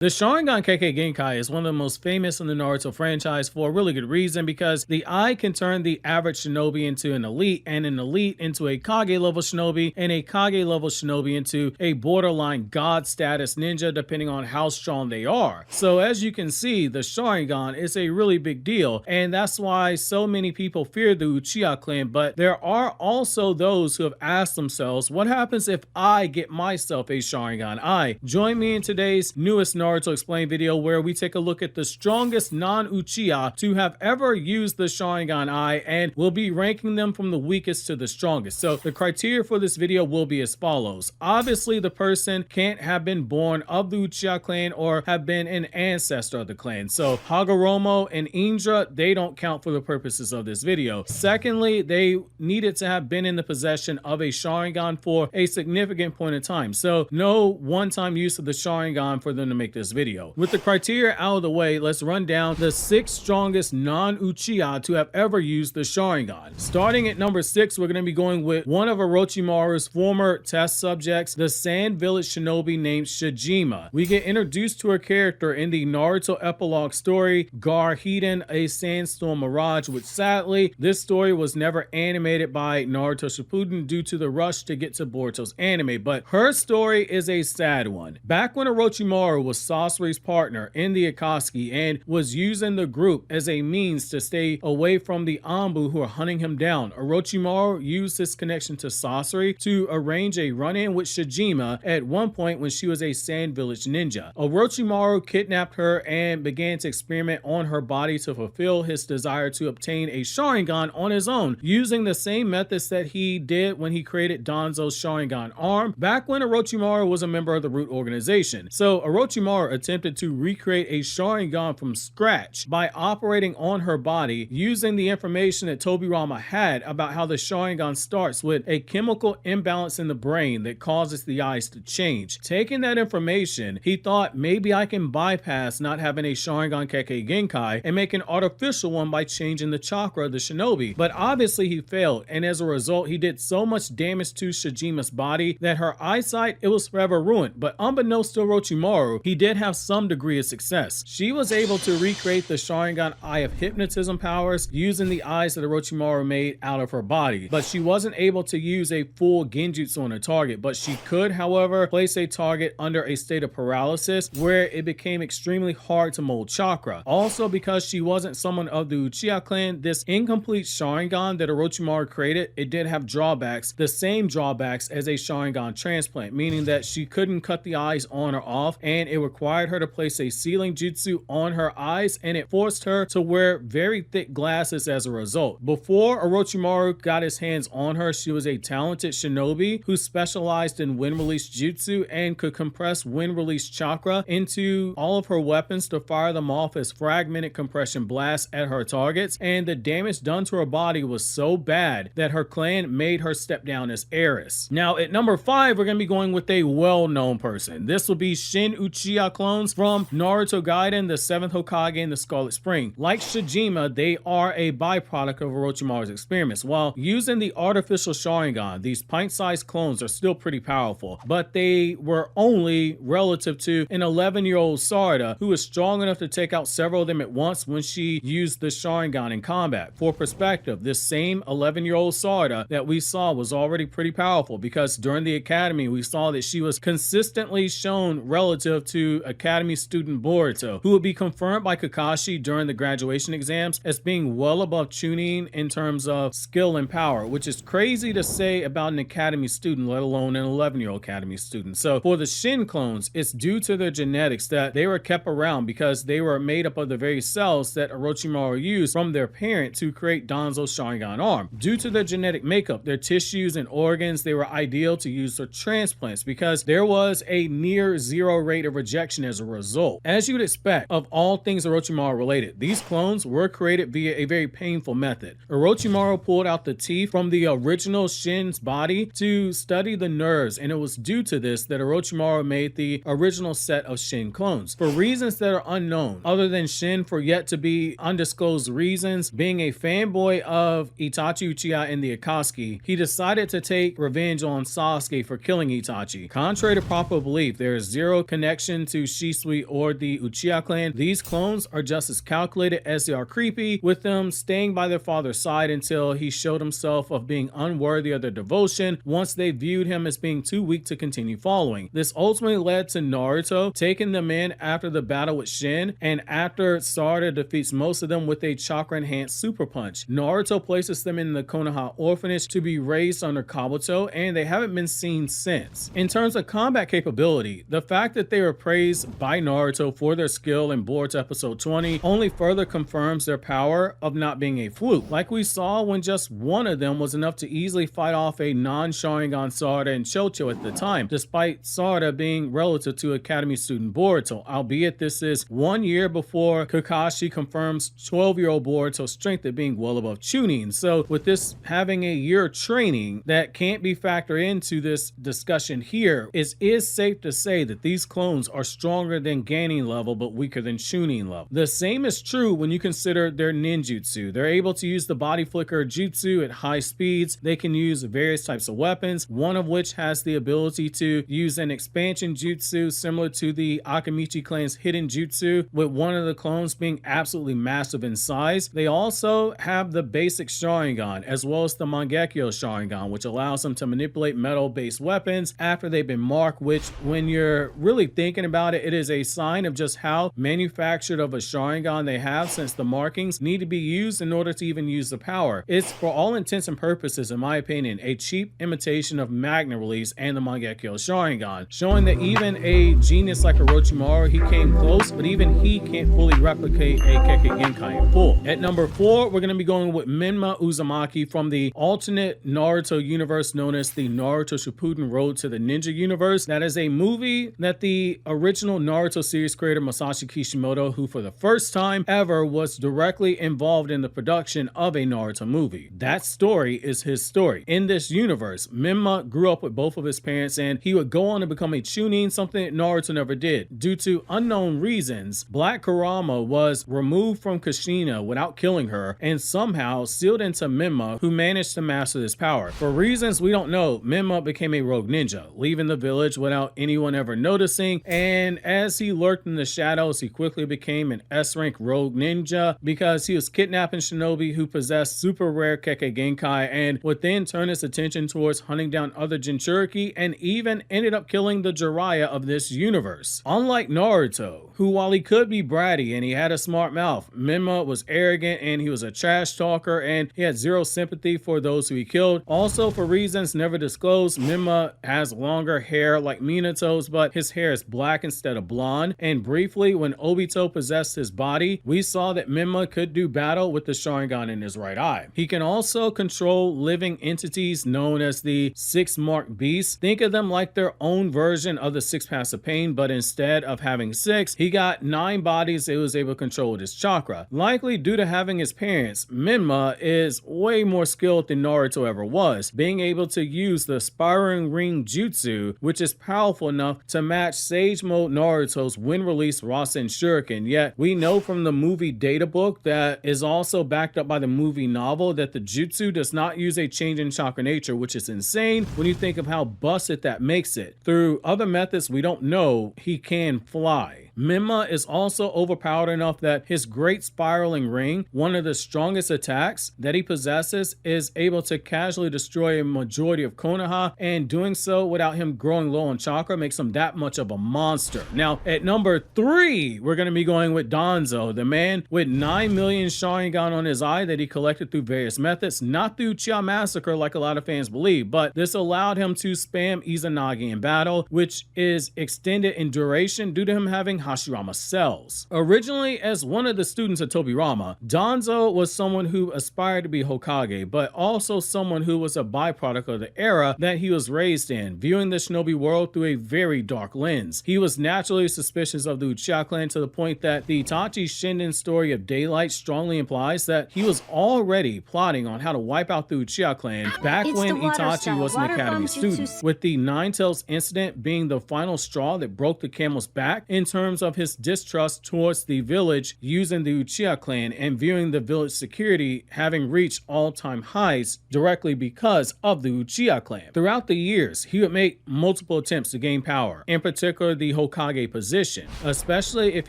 The Sharingan Kekkei Genkai is one of the most famous in the Naruto franchise for a really good reason, because the eye can turn the average shinobi into an elite, and an elite into a Kage level shinobi, and a Kage level shinobi into a borderline god status ninja, depending on how strong they are. So as you can see, the Sharingan is a really big deal, and that's why so many people fear the Uchiha clan. But there are also those who have asked themselves, what happens if I get myself a Sharingan eye? Join me in today's newest Naruto Explained video, where we take a look at the strongest non-Uchiha to have ever used the Sharingan eye, and we'll be ranking them from the weakest to the strongest. So the criteria for this video will be as follows. Obviously, the person can't have been born of the Uchiha clan or have been an ancestor of the clan. So Hagoromo and Indra, they don't count for the purposes of this video. Secondly, they needed to have been in the possession of a Sharingan for a significant point in time. So no one-time use of the Sharingan for them to make this video. With the criteria out of the way, let's run down the 6 strongest non-Uchiha to have ever used the Sharingan. Starting at number 6, we're going to be going with one of Orochimaru's former test subjects, the Sand Village shinobi named Shajima. We get introduced to her character in the Naruto epilogue story, Gar Hiden, a Sandstorm Mirage, which sadly, this story was never animated by Naruto Shippuden due to the rush to get to Boruto's anime, but her story is a sad one. Back when Orochimaru was Sasori's partner in the Akatsuki and was using the group as a means to stay away from the Anbu who are hunting him down, Orochimaru used his connection to Sasori to arrange a run-in with Shajima at one point when she was a Sand Village ninja. Orochimaru kidnapped her and began to experiment on her body to fulfill his desire to obtain a Sharingan on his own, using the same methods that he did when he created Danzo's Sharingan arm back when Orochimaru was a member of the Root organization. So Orochimaru attempted to recreate a Sharingan from scratch by operating on her body using the information that Tobirama had about how the Sharingan starts with a chemical imbalance in the brain that causes the eyes to change. Taking that information, he thought, maybe I can bypass not having a Sharingan Kekkei Genkai and make an artificial one by changing the chakra of the shinobi. But obviously he failed, and as a result he did so much damage to Shajima's body that her eyesight, it was forever ruined. But unbeknownst to Orochimaru, he did have some degree of success. She was able to recreate the Sharingan Eye of Hypnotism powers using the eyes that Orochimaru made out of her body, but she wasn't able to use a full genjutsu on a target. But she could, however, place a target under a state of paralysis where it became extremely hard to mold chakra. Also, because she wasn't someone of the Uchiha clan, this incomplete Sharingan that Orochimaru created, it did have drawbacks, the same drawbacks as a Sharingan transplant, meaning that she couldn't cut the eyes on or off, and it required her to place a sealing jutsu on her eyes, and it forced her to wear very thick glasses as a result. Before Orochimaru got his hands on her, she was a talented shinobi who specialized in wind release jutsu and could compress wind release chakra into all of her weapons to fire them off as fragmented compression blasts at her targets, and the damage done to her body was so bad that her clan made her step down as heiress. Now at number 5, we're going to be going with a well-known person. This will be Shin Uchiha clones from Naruto Gaiden, the 7th Hokage, and the Scarlet Spring. Like Shajima, they are a byproduct of Orochimaru's experiments. While using the artificial Sharingan, these pint-sized clones are still pretty powerful, but they were only relative to an 11-year-old Sarada who was strong enough to take out several of them at once when she used the Sharingan in combat. For perspective, this same 11-year-old Sarada that we saw was already pretty powerful, because during the academy we saw that she was consistently shown relative to academy student Boruto, who would be confirmed by Kakashi during the graduation exams as being well above Chunin in terms of skill and power, which is crazy to say about an academy student, let alone an 11-year-old academy student. So for the Shin clones, it's due to their genetics that they were kept around, because they were made up of the very cells that Orochimaru used from their parent to create Danzo's Sharingan arm. Due to their genetic makeup, their tissues and organs, they were ideal to use for transplants because there was a near zero rate of rejection as a result. As you would expect of all things Orochimaru related, these clones were created via a very painful method. Orochimaru pulled out the teeth from the original Shin's body to study the nerves, and it was due to this that Orochimaru made the original set of Shin clones. For reasons that are unknown, other than Shin for yet to be undisclosed reasons, being a fanboy of Itachi Uchiha and the Akatsuki, he decided to take revenge on Sasuke for killing Itachi. Contrary to popular belief, there is zero connection into Shisui or the Uchiha clan, these clones are just as calculated as they are creepy, with them staying by their father's side until he showed himself of being unworthy of their devotion once they viewed him as being too weak to continue following. This ultimately led to Naruto taking them in after the battle with Shin, and after Sarada defeats most of them with a chakra-enhanced super punch. Naruto places them in the Konoha orphanage to be raised under Kabuto, and they haven't been seen since. In terms of combat capability, the fact that they were praised by Naruto for their skill in Boruto episode 20 only further confirms their power of not being a fluke, like we saw when just one of them was enough to easily fight off a non-Sharingan Sarada and Chocho at the time, despite Sarada being relative to Academy student Boruto, albeit this is 1 year before Kakashi confirms 12-year-old Boruto's strength at being well above Chunin. So with this having a year of training that can't be factored into this discussion here, it is safe to say that these clones are stronger than Ganin level but weaker than Chunin level. The same is true when you consider their ninjutsu. They're able to use the body flicker jutsu at high speeds. They can use various types of weapons, one of which has the ability to use an expansion jutsu similar to the Akamichi clan's hidden jutsu, with one of the clones being absolutely massive in size. They also have the basic Sharingan as well as the Mangekyo Sharingan, which allows them to manipulate metal-based weapons after they've been marked, which when you're really thinking about it, it is a sign of just how manufactured of a Sharingan they have, since the markings need to be used in order to even use the power. It's, for all intents and purposes, in my opinion, a cheap imitation of Magna Release and the Mangekyo Sharingan, showing that even a genius like Orochimaru, he came close, but even he can't fully replicate a Kekkei Genkai in full. At number 4, we're going to be going with Minma Uzumaki from the alternate Naruto universe known as the Naruto Shippuden Road to the Ninja universe. That is a movie that the original Naruto series creator Masashi Kishimoto, who for the first time ever was directly involved in the production of a Naruto movie. That story is his story. In this universe, Minma grew up with both of his parents, and he would go on to become a Chunin, something that Naruto never did. Due to unknown reasons, Black Kurama was removed from Kushina without killing her and somehow sealed into Minma, who managed to master this power. For reasons we don't know, Minma became a rogue ninja, leaving the village without anyone ever noticing, and as he lurked in the shadows, he quickly became an S-rank rogue ninja because he was kidnapping shinobi who possessed super rare Kekkei Genkai, and would then turn his attention towards hunting down other Jinchuriki, and even ended up killing the Jiraiya of this universe. Unlike Naruto, who while he could be bratty and he had a smart mouth, Minma was arrogant and he was a trash talker, and he had zero sympathy for those who he killed. Also, for reasons never disclosed, Minma has longer hair like Minato's, but his hair is black instead of blonde, and briefly when Obito possessed his body, we saw that Minma could do battle with the Sharingan in his right eye. He can also control living entities known as the Six Marked Beasts. Think of them like their own version of the Six Paths of Pain, but instead of having 6, he got 9 bodies that he was able to control with his chakra. Likely due to having his parents, Minma is way more skilled than Naruto ever was, being able to use the Spiraling Ring Jutsu, which is powerful enough to match Sage Mode Naruto's when-released Rasen Shuriken. Yet we know from the movie data book that is also backed up by the movie novel that the jutsu does not use a change in chakra nature, which is insane when you think of how busted that makes it. Through other methods we don't know, he can fly. Minma is also overpowered enough that his Great Spiraling Ring, one of the strongest attacks that he possesses, is able to casually destroy a majority of Konoha, and doing so without him growing low on chakra makes him that much of a monster. Now, at number 3, we're going to be going with Danzo, the man with 9 million Sharingan on his eye that he collected through various methods, not through Uchiha Massacre like a lot of fans believe, but this allowed him to spam Izanagi in battle, which is extended in duration due to him having Hashirama cells. Originally as one of the students of Tobirama, Danzo was someone who aspired to be Hokage, but also someone who was a byproduct of the era that he was raised in, viewing the shinobi world through a very dark lens. He was naturally suspicious of the Uchiha clan to the point that the Itachi Shinden story of Daylight strongly implies that he was already plotting on how to wipe out the Uchiha clan back when Itachi was an academy student, with the Nine Tails incident being the final straw that broke the camel's back in terms terms of his distrust towards the village using the Uchiha clan and viewing the village security having reached all-time highs directly because of the Uchiha clan. Throughout the years, he would make multiple attempts to gain power, in particular the Hokage position, especially if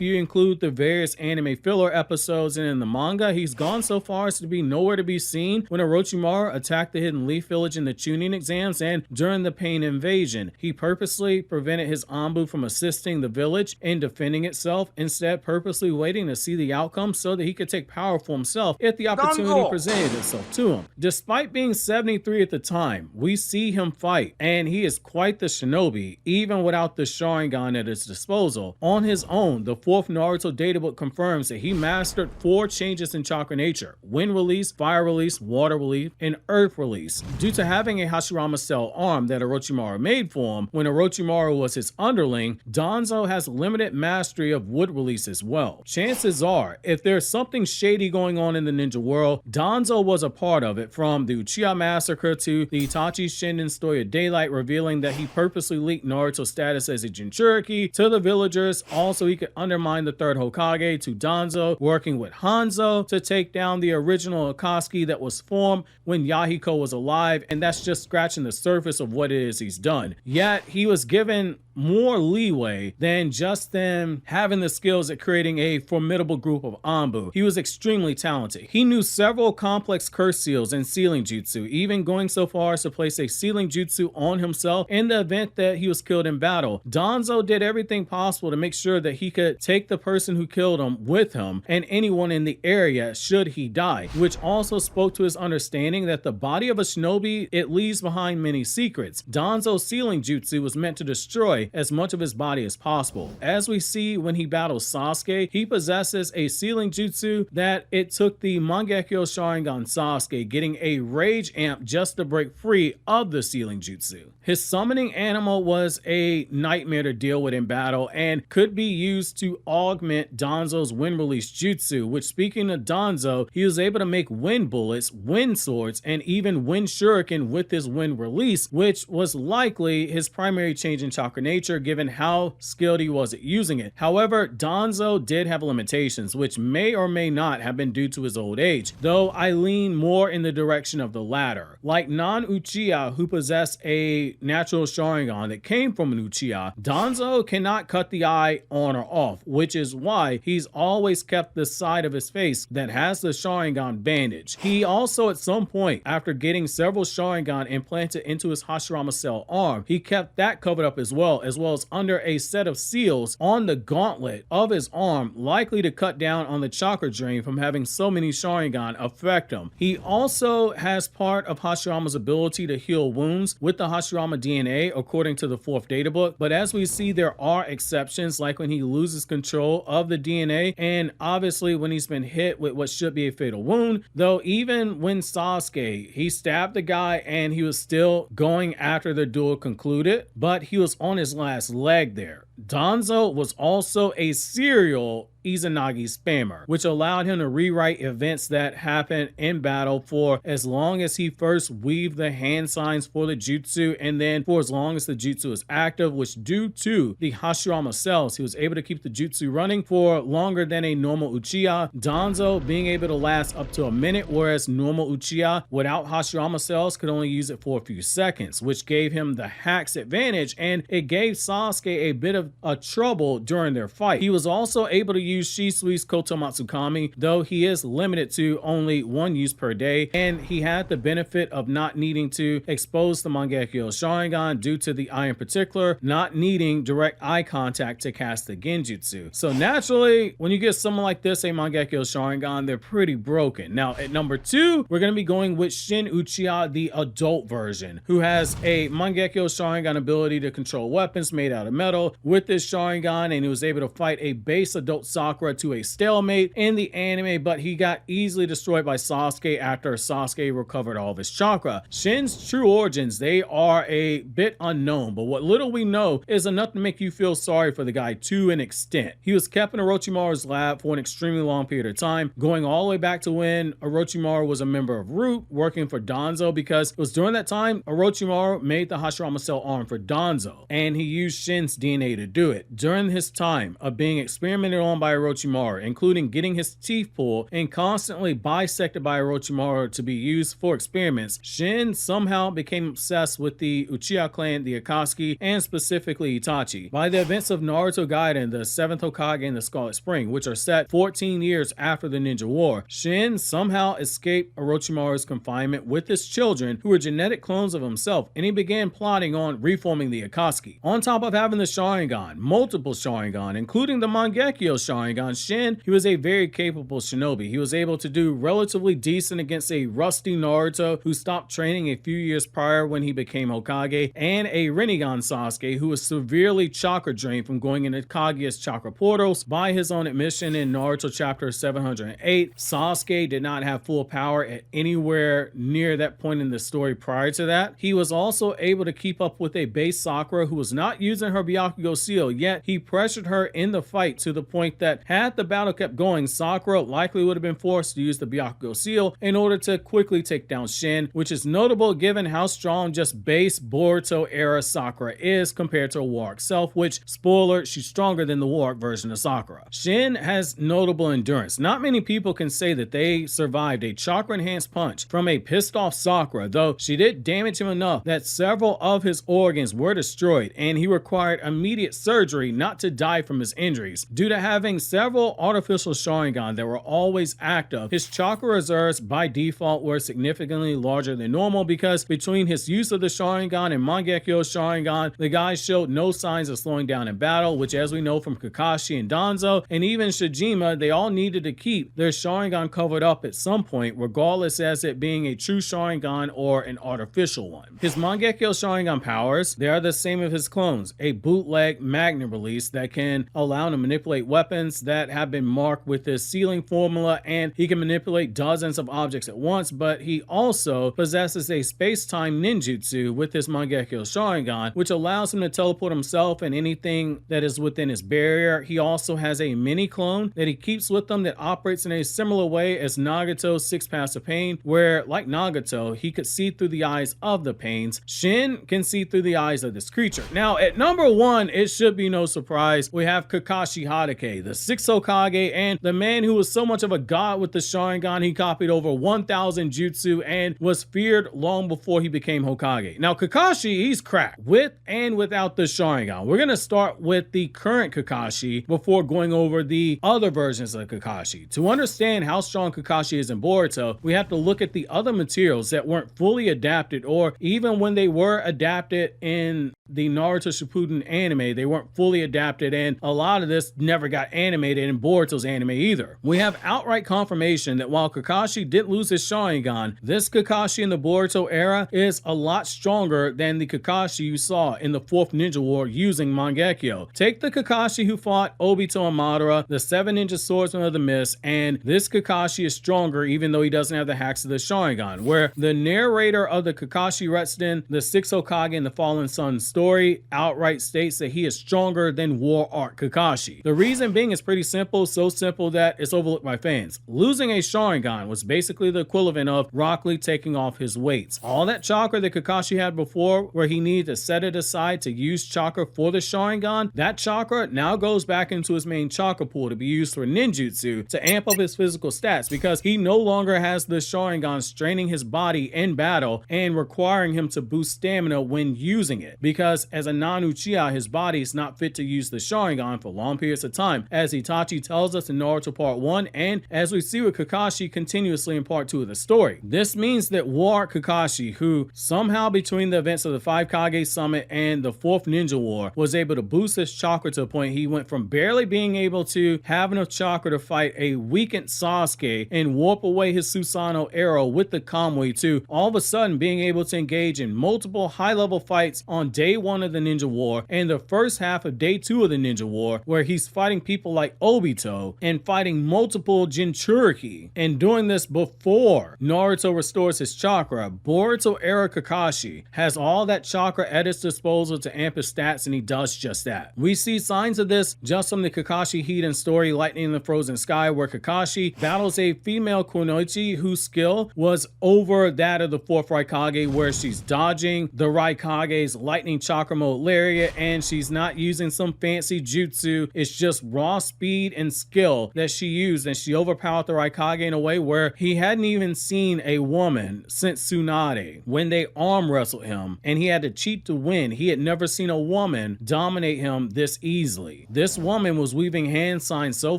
you include the various anime filler episodes, and in the manga, he's gone so far as to be nowhere to be seen when Orochimaru attacked the Hidden Leaf village in the Chunin exams and during the Pain invasion. He purposely prevented his Anbu from assisting the village in defending itself, instead purposely waiting to see the outcome so that he could take power for himself if the opportunity presented itself to him. Despite being 73 at the time, we see him fight, and he is quite the shinobi, even without the Sharingan at his disposal. On his own, the 4th Naruto databook confirms that he mastered 4 changes in chakra nature: wind release, fire release, water release, and earth release. Due to having a Hashirama cell arm that Orochimaru made for him when Orochimaru was his underling, Danzo has limited mastery of wood release as well. Chances are, if there's something shady going on in the ninja world, Danzo was a part of it, from the Uchiha massacre to the Itachi Shinden story of Daylight revealing that he purposely leaked Naruto's status as a Jinchuriki to the villagers. Also, he could undermine the 3rd Hokage, to Danzo working with Hanzo to take down the original Akatsuki that was formed when Yahiko was alive, and that's just scratching the surface of what it is he's done. Yet, he was given more leeway than just them having the skills at creating a formidable group of Anbu. He was extremely talented. He knew several complex curse seals and sealing jutsu, even going so far as to place a sealing jutsu on himself in the event that he was killed in battle. Danzo did everything possible to make sure that he could take the person who killed him with him and anyone in the area should he die, which also spoke to his understanding that the body of a shinobi, it leaves behind many secrets. Danzo's sealing jutsu was meant to destroy as much of his body as possible. As we see when he battles Sasuke, he possesses a sealing jutsu that it took the Mangekyo Sharingan Sasuke getting a rage amp just to break free of the sealing jutsu. His summoning animal was a nightmare to deal with in battle and could be used to augment Danzo's wind release jutsu, which, speaking of Danzo, he was able to make wind bullets, wind swords, and even wind shuriken with his wind release, which was likely his primary change in chakra nature given how skilled he was at using it. However, Danzo did have limitations, which may or may not have been due to his old age, though I lean more in the direction of the latter. Like Non-Uchiha, who possessed a natural Sharingan that came from an Uchiha, Danzo cannot cut the eye on or off, which is why he's always kept the side of his face that has the Sharingan bandage. He also, at some point, after getting several Sharingan implanted into his Hashirama cell arm, he kept that covered up as well as under a set of seals on the gauntlet of his arm, likely to cut down on the chakra drain from having so many Sharingan affect him. He also has part of Hashirama's ability to heal wounds with the Hashirama DNA, according to the 4th databook, but as we see, there are exceptions, like when he loses control of the DNA, and obviously when he's been hit with what should be a fatal wound, though even when Sasuke, he stabbed the guy and he was still going after the duel concluded, but he was on his last leg there. Danzo was also a serial Izanagi spammer, which allowed him to rewrite events that happened in battle for as long as he first weaved the hand signs for the jutsu, and then for as long as the jutsu is active, which due to the Hashirama cells, he was able to keep the jutsu running for longer than a normal Uchiha, Danzo being able to last up to a minute, whereas normal Uchiha without Hashirama cells could only use it for a few seconds, which gave him the hacks advantage, and it gave Sasuke a bit of a trouble during their fight. He was also able to use Shisui's Kotomatsukami, though he is limited to only 1 use per day, and he had the benefit of not needing to expose the Mangekyo Sharingan due to the eye in particular, not needing direct eye contact to cast the Genjutsu. So naturally, when you get someone like this, a Mangekyo Sharingan, they're pretty broken. Now at number 2, we're going to be going with Shin Uchiha, the adult version, who has a Mangekyo Sharingan ability to control weapons made out of metal with this Sharingan, and he was able to fight a base adult Sakura to a stalemate in the anime, but he got easily destroyed by Sasuke after Sasuke recovered all of his chakra. Shin's true origins, they are a bit unknown, but what little we know is enough to make you feel sorry for the guy to an extent. He was kept in Orochimaru's lab for an extremely long period of time, going all the way back to when Orochimaru was a member of Root, working for Danzo, because it was during that time Orochimaru made the Hashirama cell arm for Danzo, and he used Shin's DNA to to do it. During his time of being experimented on by Orochimaru, including getting his teeth pulled and constantly bisected by Orochimaru to be used for experiments, Shin somehow became obsessed with the Uchiha clan, the Akatsuki, and specifically Itachi. By the events of Naruto Gaiden, the 7th Hokage, and the Scarlet Spring, which are set 14 years after the Ninja War, Shin somehow escaped Orochimaru's confinement with his children, who were genetic clones of himself, and he began plotting on reforming the Akatsuki. On top of having the Sharingan, multiple Sharingan, including the Mangekyo Sharingan, Shin, he was a very capable shinobi. He was able to do relatively decent against a rusty Naruto who stopped training a few years prior when he became Hokage, and a Rinnegan Sasuke who was severely chakra drained from going into Kaguya's chakra portals. By his own admission in Naruto chapter 708, Sasuke did not have full power at anywhere near that point in the story prior to that. He was also able to keep up with a base Sakura who was not using her Byakugo seal, yet he pressured her in the fight to the point that had the battle kept going, Sakura likely would have been forced to use the Byakugo seal in order to quickly take down Shin, which is notable given how strong just base Boruto era Sakura is compared to a War Arc self, which, spoiler, she's stronger than the War Arc version of Sakura. Shin has notable endurance. Not many people can say that they survived a chakra enhanced punch from a pissed off Sakura, though she did damage him enough that several of his organs were destroyed and he required immediate surgery not to die from his injuries. Due to having several artificial Sharingan that were always active, his chakra reserves by default were significantly larger than normal because between his use of the Sharingan and Mangekyo Sharingan, the guy showed no signs of slowing down in battle, which as we know from Kakashi and Danzo and even Shajima, they all needed to keep their Sharingan covered up at some point, regardless as it being a true Sharingan or an artificial one. His Mangekyo Sharingan powers, they are the same as his clones, a bootleg magnet release that can allow him to manipulate weapons that have been marked with his sealing formula, and he can manipulate dozens of objects at once, but he also possesses a space-time ninjutsu with his Mangekyo Sharingan, which allows him to teleport himself and anything that is within his barrier. He also has a mini clone that he keeps with him that operates in a similar way as Nagato's Six Paths of Pain, where, like Nagato, he could see through the eyes of the pains. Shin can see through the eyes of this creature. Now, at number 1, it should be no surprise, we have Kakashi Hatake, the 6th Hokage, and the man who was so much of a god with the Sharingan, he copied over 1,000 jutsu and was feared long before he became Hokage. Now, Kakashi, he's cracked with and without the Sharingan. We're going to start with the current Kakashi before going over the other versions of Kakashi. To understand how strong Kakashi is in Boruto, we have to look at the other materials that weren't fully adapted, or even when they were adapted in the Naruto Shippuden anime, they weren't fully adapted, and a lot of this never got animated in Boruto's anime either. We have outright confirmation that while Kakashi didn't lose his Sharingan, this Kakashi in the Boruto era is a lot stronger than the Kakashi you saw in the 4th Ninja War using Mangekyo. Take the Kakashi who fought Obito and Madara, the 7 Ninja Swordsmen of the Mist, and this Kakashi is stronger even though he doesn't have the hacks of the Sharingan, where the narrator of the Kakashi Retsuden, the 6th Hokage and the Fallen Sun story, outright states that he is stronger than War Arc Kakashi. The reason being is pretty simple, so simple that it's overlooked by fans. Losing a Sharingan was basically the equivalent of Rock Lee taking off his weights. All that chakra that Kakashi had before, where he needed to set it aside to use chakra for the Sharingan, that chakra now goes back into his main chakra pool to be used for ninjutsu to amp up his physical stats, because he no longer has the Sharingan straining his body in battle and requiring him to boost stamina when using it, because as a non-Uchiha, his body is not fit to use the Sharingan for long periods of time, as Itachi tells us in Naruto Part 1, and as we see with Kakashi continuously in Part 2 of the story. This means that War Arc Kakashi, who somehow between the events of the 5 Kage Summit and the 4th Ninja War was able to boost his chakra to a point he went from barely being able to have enough chakra to fight a weakened Sasuke and warp away his Susanoo arrow with the Kamui to all of a sudden being able to engage in multiple high-level fights on day 1 of the Ninja War and the first half of day 2 of the Ninja War, where he's fighting people like Obito and fighting multiple Jinchuriki, and doing this before Naruto restores his chakra. Boruto era Kakashi has all that chakra at his disposal to amp his stats, and he does just that. We see signs of this just from the Kakashi Hiden story Lightning in the Frozen Sky, where Kakashi battles a female Kunoichi whose skill was over that of the 4th Raikage, where she's dodging the Raikage's lightning chakra mode lariat, and she's not using some fancy jutsu. It's just raw speed and skill that she used, and she overpowered the Raikage in a way where he hadn't even seen a woman since Tsunade when they arm wrestled him and he had to cheat to win. He had never seen a woman dominate him this easily. This woman was weaving hand signs so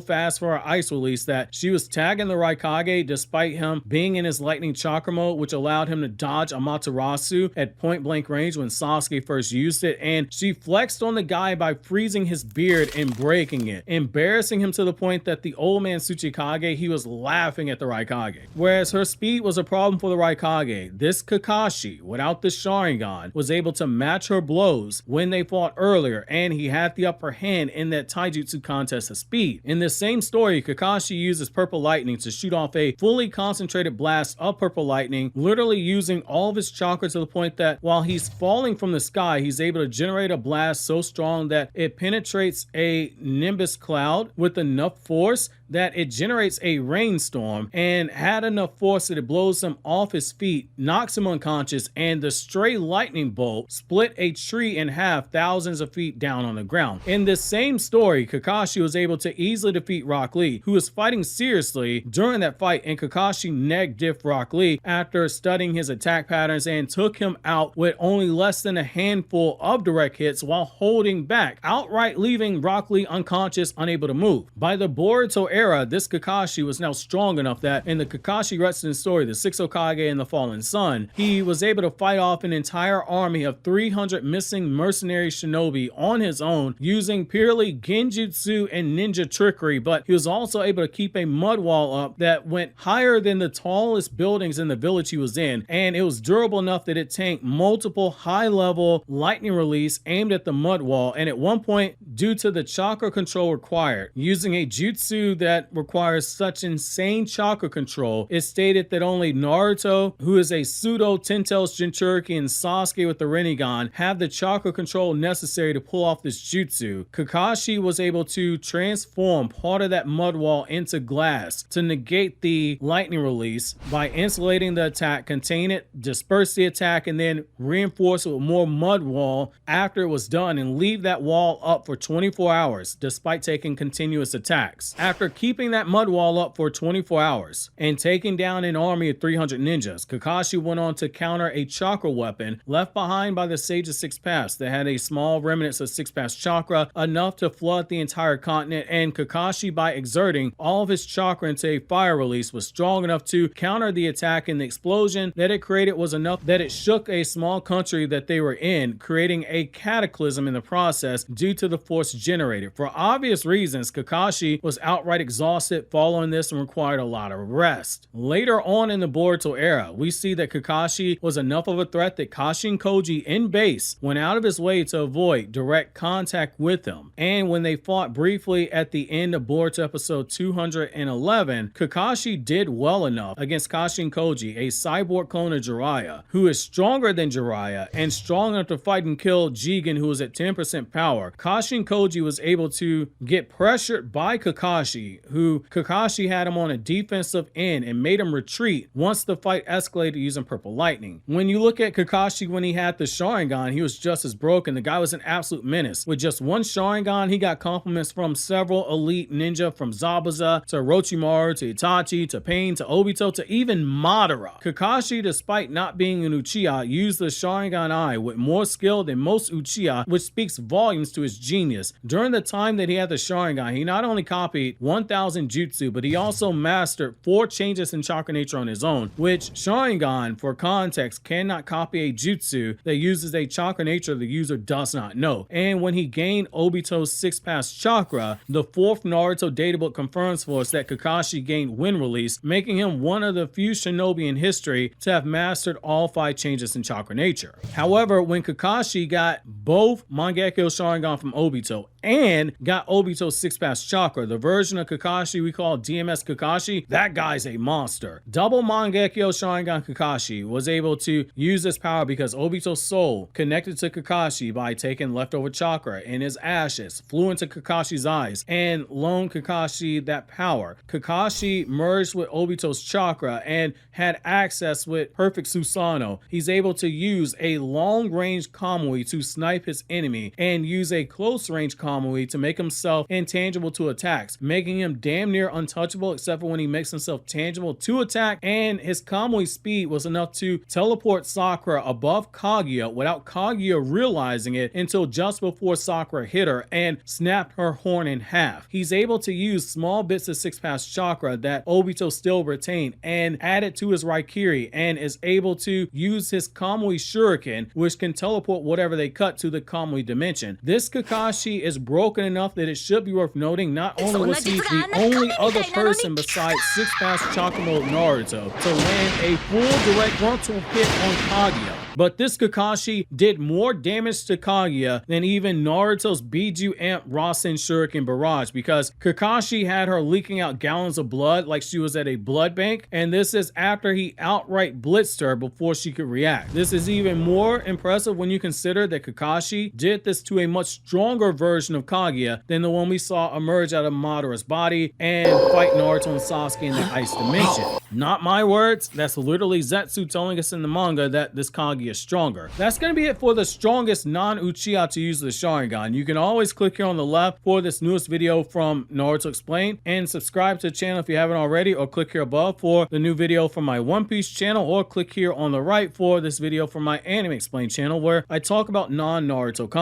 fast for her ice release that she was tagging the Raikage despite him being in his lightning chakra mode, which allowed him to dodge Amaterasu at point blank range when Sasuke first used it, and she flexed on the guy by freezing his beard and breaking it, embarrassing him to the point that the old man Tsuchikage, he was laughing at the Raikage. Whereas her speed was a problem for the Raikage, this Kakashi, without the Sharingan, was able to match her blows when they fought earlier, and he had the upper hand in that taijutsu contest of speed. In this same story, Kakashi uses purple lightning to shoot off a fully concentrated blast of purple lightning, literally using all of his chakra to the point that while he's falling from the sky, he's able to generate a blast so strong that it penetrates a nimbus cloud with enough force that it generates a rainstorm, and had enough force that it blows him off his feet, knocks him unconscious, and the stray lightning bolt split a tree in half thousands of feet down on the ground. In this same story, Kakashi was able to easily defeat Rock Lee, who was fighting seriously during that fight, and Kakashi neg diffed Rock Lee after studying his attack patterns and took him out with only less than a handful of direct hits while holding back, outright leaving Rock Lee unconscious, unable to move. By the Boruto era, this Kakashi was now strong enough that in the Kakashi Retsunin story, the Six Hokage and the Fallen Sun, he was able to fight off an entire army of 300 missing mercenary shinobi on his own using purely genjutsu and ninja trickery, but he was also able to keep a mud wall up that went higher than the tallest buildings in the village he was in, and it was durable enough that it tanked multiple high-level lightning release aimed at the mud wall, and at one point, due to the chakra control required, using a jutsu that requires such insane chakra control, it stated that only Naruto, who is a pseudo Ten-Tails Jinchuriki, and Sasuke with the Rinnegan have the chakra control necessary to pull off this jutsu. Kakashi was able to transform part of that mud wall into glass to negate the lightning release by insulating the attack, contain it, disperse the attack, and then reinforce it with more mud wall after it was done, and leave that wall up for 24 hours despite taking continuous attacks. After keeping that mud wall up for 24 hours and taking down an army of 300 ninjas, Kakashi went on to counter a chakra weapon left behind by the Sage of Six Paths that had a small remnants of Six Paths chakra, enough to flood the entire continent, and Kakashi, by exerting all of his chakra into a fire release, was strong enough to counter the attack, and the explosion that it created was enough that it shook a small country that they were in, creating a cataclysm in the process due to the force generated. For obvious reasons, Kakashi was outright exhausted following this and required a lot of rest. Later on in the Boruto era, we see that Kakashi was enough of a threat that Kashin Koji in base went out of his way to avoid direct contact with him. And when they fought briefly at the end of Boruto episode 211, Kakashi did well enough against Kashin Koji, a cyborg clone of Jiraiya, who is stronger than Jiraiya and strong enough to fight and kill Jigen, who was at 10% power. Kashin Koji was able to get pressured by Kakashi, who Kakashi had him on a defensive end and made him retreat once the fight escalated using purple lightning. When you look at Kakashi when he had the Sharingan, he was just as broken. The guy was an absolute menace. With just one Sharingan, he got compliments from several elite ninja, from Zabuza to Orochimaru to Itachi to Pain to Obito to even Madara. Kakashi, despite not being an Uchiha, used the Sharingan Eye with more skill than most Uchiha, which speaks volumes to his genius. During the time that he had the Sharingan, he not only copied 1000 jutsu, but he also mastered 4 changes in chakra nature on his own, which Sharingan, for context, cannot copy a jutsu that uses a chakra nature the user does not know. And when he gained Obito's 6 pass chakra, the 4th Naruto databook confirms for us that Kakashi gained wind release, making him one of the few shinobi in history to have mastered all 5 changes in chakra nature. However, when Kakashi got both Mangekyo Sharingan from Obito and got Obito's 6-pass chakra. The version of Kakashi we call DMS Kakashi, that guy's a monster. Double Mangekyo Sharingan Kakashi was able to use this power because Obito's soul connected to Kakashi by taking leftover chakra in his ashes, flew into Kakashi's eyes, and loaned Kakashi that power. Kakashi merged with Obito's chakra and had access with perfect Susanoo. He's able to use a long-range Kamui to snipe his enemy and use a close-range Kamui to make himself intangible to attacks, making him damn near untouchable except for when he makes himself tangible to attack, and his Kamui speed was enough to teleport Sakura above Kaguya without Kaguya realizing it until just before Sakura hit her and snapped her horn in half. He's able to use small bits of 6-pass chakra that Obito still retained and add it to his Raikiri, and is able to use his Kamui Shuriken, which can teleport whatever they cut to the Kamui dimension. This Kakashi is broken enough that it should be worth noting not only was he the only other person besides 6-pass chakra mode Naruto to land a full direct frontal hit on Kaguya, but this Kakashi did more damage to Kaguya than even Naruto's Biju Amp Rasen Shuriken Barrage, because Kakashi had her leaking out gallons of blood like she was at a blood bank, and this is after he outright blitzed her before she could react. This is even more impressive when you consider that Kakashi did this to a much stronger version of Kaguya than the one we saw emerge out of Madara's body and fight Naruto and Sasuke in the Ice Dimension. Not my words, that's literally Zetsu telling us in the manga that this Kaguya is stronger. That's going to be it for the strongest non-Uchiha to use the Sharingan. You can always click here on the left for this newest video from Naruto Explained, and subscribe to the channel if you haven't already, or click here above for the new video from my One Piece channel, or click here on the right for this video from my Anime Explained channel where I talk about non-Naruto content.